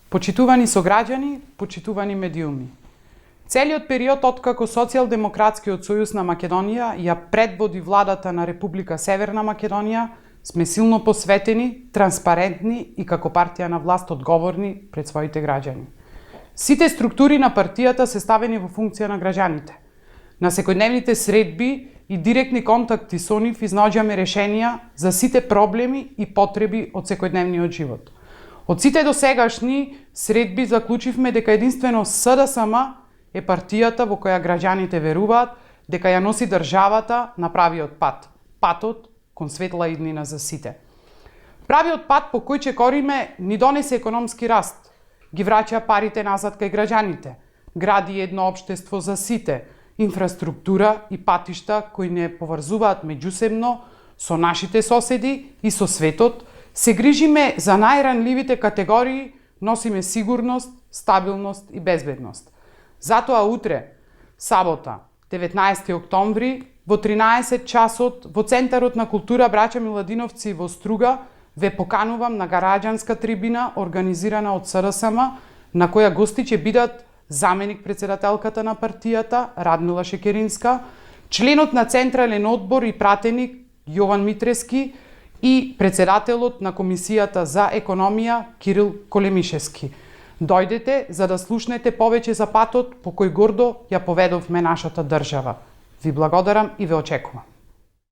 Почитувани сограѓани, почитувани медиуми. Целиот период откако Социјалдемократскиот сојуз на Македонија ја предводи владата на Република Северна Македонија, сме силно посветени, транспарентни и како партија на власт одговорни пред своите граѓани. Сите структури на партијата се ставени во функција на граѓаните. На секојдневните средби и директни контакти со нив изнаоѓаме решенија за сите проблеми и потреби од секојдневниот живот. Од сите досегашни средби заклучивме дека единствено СДСМ е партијата во која граѓаните веруваат дека ја носи државата на правиот пат, патот кон светла иднина за сите. Правиот пат по кој чекориме ни донесе економски раст, ги враќа парите назад кај граѓаните, гради едно општество за сите, инфраструктура и патишта кои не поврзуваат меѓусебно со нашите соседи и со светот, се грижиме за најранливите категории, носиме сигурност, стабилност и безбедност. Затоа утре, сабота, 19 октомври, во 13 часот, во Центарот на култура Браќа Миладиновци во Струга, ве поканувам на граѓанска трибина организирана од СДСМ, на која гости ќе бидат заменик председателката на партијата Радмила Шекеринска, членот на Централен одбор и пратеник Јован Митрески и председателот на Комисијата за економија Кирил Колемишевски. Дојдете за да слушнете повеќе за патот по кој гордо ја поведовме нашата држава. Ви благодарам и ве очекувам.